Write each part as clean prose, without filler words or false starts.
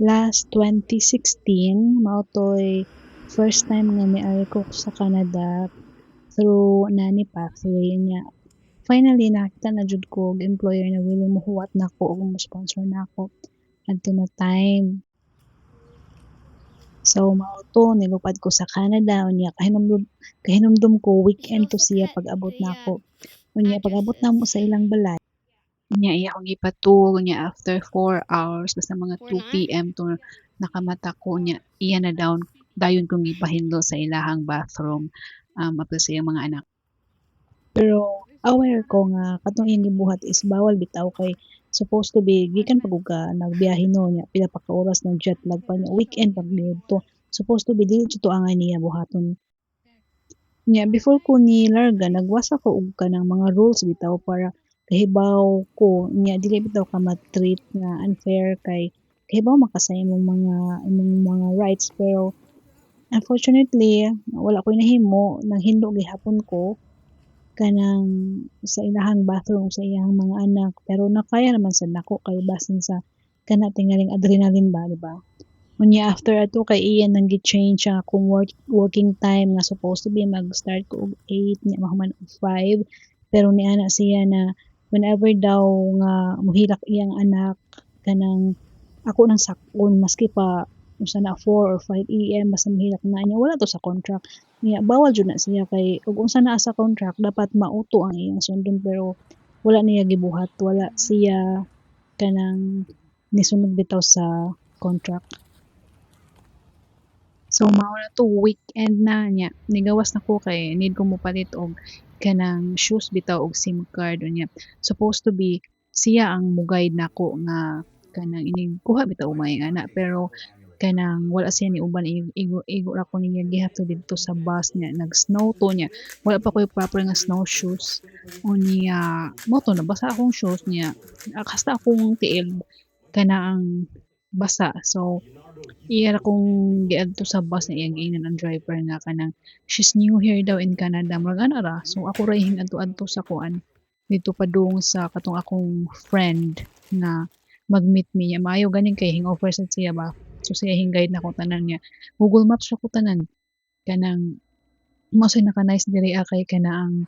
Last 2016 mao toy first time nga miari ko sa Canada through nani pathway niya. Finally nakita na jud ko og employer na willing mohuwat nako og mo-sponsor nako adto na time. So mao to nilupad ko sa Canada unya kahinumdum ko weekend to siya pag-abot nako. Unya pag-abot namo sa ilang balay unya iya akong gipatul unya after 4 hours basta mga 2 p.m. to nakamata ko unya iya na dayon kong gipahindol sa ilahang bathroom apil sa iyang mga anak. Pero aware ko nga katong iyang gibuhat is bawal bitaw kay supposed to be gikan pa gud ka nagbiyahe no nya pila pa ka oras ng jet lag pa nya weekend pag to supposed to be dili jud to angay niya buhaton. Nya before ko ni larga nagwasa ko og kanang mga rules bitaw para kahibaw ko nya dili bitaw ka ma-treat nga unfair kay kahibaw makasay imong mga rights pero unfortunately wala koy nahimo nanghindo gihapon ko kanang sa ilahang bathroom sa iyang mga anak pero nakaya naman sad nako kay basin sa kana tingaling adrenaline ba di ba? Unya after ato kay iya nang gi-change ang akong working time nga supposed to be mag-start ko og 8 nya mahuman og 5 pero niana siya na whenever daw nga mohilak iyang anak kanang ako nang sakon maski pa unsa na 4 or 5 AM basta mohilak na niya wala to sa contract niya bawal jud na siya kay ug unsa naa sa contract dapat mauto ang iyang sundon pero wala niya gibuhat wala siya kanang nisunod bitaw sa contract. So mao na 'to weekend na niya nigawas na ko kay need ko mopalit og kanang shoes bitaw og SIM card unya supposed to be siya ang mo-guide nako nga kanang ining kuha bitaw og mga ana pero kanang wala siya ni uban igo ra ko niya gihatod didto sa bus niya nag-snow to niya wala pa koy proper nga snow shoes unya mo to nabasa akong shoes niya kasta akong tiil kana ang basa so iya ra kong giadto sa bus na iyang giingnan ang driver nga kanang she's new here daw in Canada murag ana ra so ako ra hing adto sa kuan dito padung sa katong akong friend na mag-meet me niya maayo ganing kay hangover sad siya ba so siya hing guide nako tanan niya Google Maps ra ko tanan kanang mao say naka-nice diri kay kanaang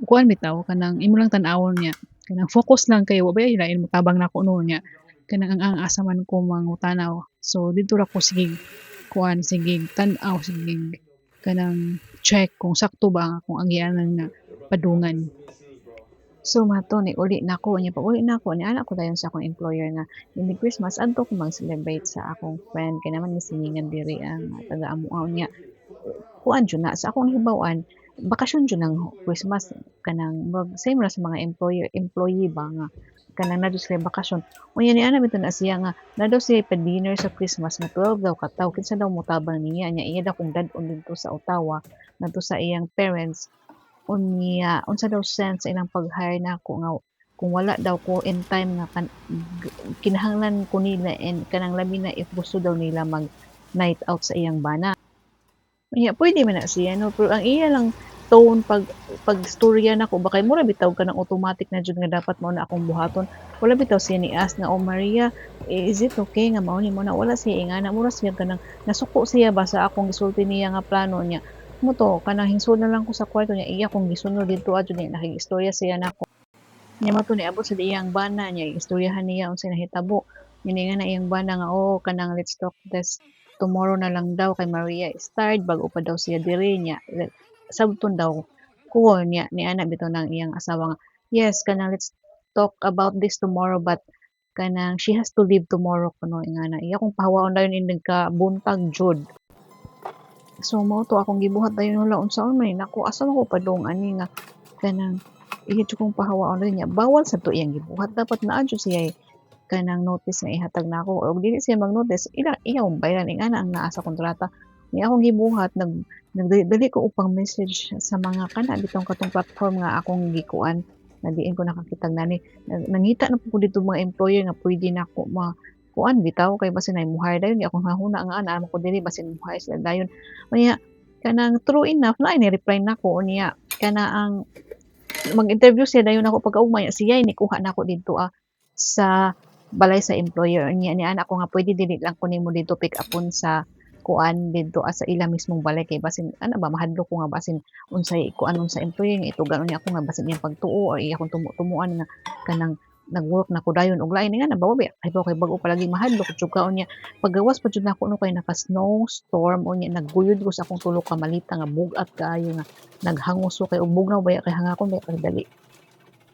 kuan bitaw kanang imo lang tan-awon niya kanang focus lang kay wa ba lain motabang nako no niya kanang ang asa man ko mangutanaw so dito ra ko sige kuan sige tan-aw sige kanang check kung sakto ba ang akong agianan nga padungan. So mato ni uli nako nya pag uli nako ni ana ko dayon sa akong employer nga ini Christmas adto ko mag-celebrate sa akong friend kay naman gisingingan diri ang taga-amuaw niya kuan jud na sa akong hibaw-an bakasyon jud ng Christmas kanang same ra sa mga employee ba nga kanang na sila bakasyon unya ni ana bitaw na siya nga na daw siya pa dinner sa Christmas nga 12 daw ka tawo kinsa daw motabang niya nya iya daw kung dad-on dito sa Ottawa ngadto sa iyang parents unya unsa daw sense sa ilang pag-hire nako nga kung wala daw ko in time nga kinahanglan ko nila and kanang labi na if gusto daw nila mag night out sa iyang bana. Unya puwede man na siya 'no, pero ang iya lang tone pagstorya nako ba kay mura bitaw kanang automatic na jud nga dapat mao na akong buhaton. Wala bitaw siya ni-ask nga, "Oh Maria, is it okay nga mao nimo na?" Wala siya ingana, mura siya kanang nasuko siya ba sa akong gisulti niya nga plano niya. Mo to kanang hingsod na lang ko sa kwarto niya, iya kong gisunod didto adto niya nakigistorya siya nako. Nya mo to niabot sa iyang bana niya istoryahan niya unsay nahitabo. Giningan na iyang bana nga, "Oh kanang let's talk this tomorrow na lang daw kay Maria start bago pa daw siya diri niya." Sabton daw ko niya niana bitaw ng iyang asawa nga, "Yes kanang let's talk about this tomorrow but kanang she has to leave tomorrow kuno ingana." Iya kong pahawaon dayon ini nagkabuntag jud. So mao to akong gibuhat dayon wala unsaon man nako asa man ko padung ani nga kanang iya jud kong pahawaon dayon niya bawal sad to iyang gibuhat dapat naa jud siya kanang notice nga ihatag nako og dili siya mag-notice iya akong bayaran ingana ang naa sa kontrata. Ni akong gibuhat nagdali ko upang message sa mga kana bitong katong platform nga akong gikuan na diin ko nakakitag nani nangita na pud ko dito mga employer nga pwede nako kuan bitaw kay basin na mo-hire dayon di ako nahuna nga ana ko dili basin mo-hire sila dayon. Unya kanang true enough naay ni reply nako unya kana ang mag-interview siya dayon ako pagkaugma niya siya ni kuha nako didto sa balay sa employer niya ni anak ko nga pwede dili lang ko nimo dito pick upon sa kuan didto sa ila mismong balay kay basin ano ba mahadlok ko nga basin unsay kuanon sa employer nga ituganon niya ako nga basin iyang pagtuo or iya akong tumu-tumuan nga kanang nag-work na ko dayon og lain nga nabawa ba kay bago palagi mahadlok jud kaon niya paggawas pa jud nako no kay naka snowstorm unya nagguyod ko sa akong tulo ka malita nga bugat kaayo nga naghangos ko kay ug bugnaw baya kay hangakon baya kay dali.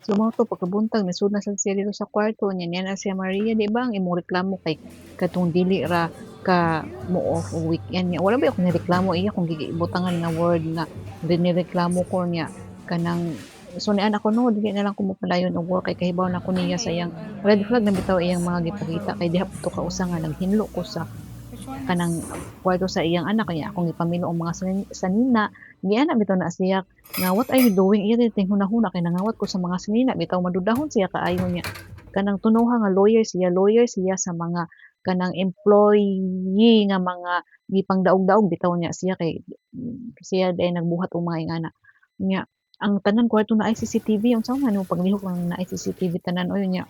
So mao to pagkabuntag nasud na sad siya dito sa kwarto niya niya na siya Maria di ba ang imong reklamo kay katong dili ra ka mo off og weekend niya wala ba akong nireklamo iya kung gibutangan nga word nga nireklamo ko niya kanang so ni anak ko no dili na lang ko mopadayon og work kay kahibaw na ko niya sa iyang red flag na bitaw iyang mga gipakita kay diha to ka usa nga naghinlo ko sa kanang kwarto sa iyang anak niya akong gipamilo ang mga sanina giana bitaw na siya nga what are you doing iya ting hunahuna kay nangawat ko sa mga sanina bitaw madudahon siya kaayo niya kanang tunoha nga lawyer siya sa mga kanang employee nga mga gipangdaog-daog bitaw niya siya kay siya day nagbuhat og mga ingana nya ang tanan kwarto na ay CCTV unsa man nimo paglihok lang na ay CCTV tanan oy nya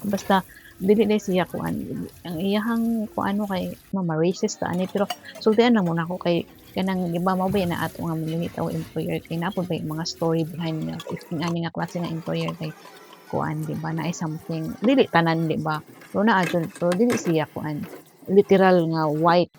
basta dili na siya kuan ang iyahang kuano kay ma-racist ta ani pero sultian lang muna ako kay kanang di ba mao ba na ato nga mamimitaw employer kay napod ba yung mga story behind nga if ani nga klase nga employer kay kuan di ba na something dili tanan di ba pero naa jud pero dili siya kuan literal nga white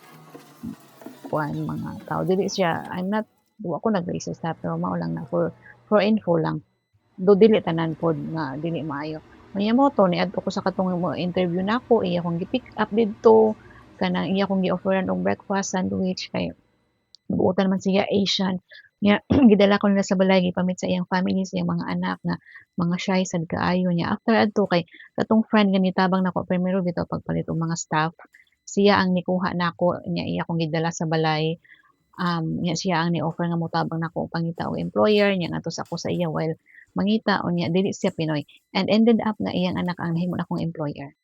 kuan mga tao dili siya I'm not wa ko nag-racist ha pero mao lang na for info lang do dili tanan pod nga dili maayo unya mo to niadto ko sa katong mo interview nako iya akong gi-pick up didto kanang iya akong gi-offeran og breakfast sandwich kay buotan man siya Asian nya gidala ko nila sa balay gipamit sa iyang family sa iyang mga anak nga mga shy sad kaayo niya after adto kay katong friend nga nitabang nako primero bitaw pagpalit og mga staff siya ang nikuha nako nya iya akong gidala sa balay nya siya ang ni-offer nga motabang nako og pangita og employer nya ngadto sa ako sa iya while mangita unya dili siya Pinoy and ended up nga iyang anak ang nahimo akong employer.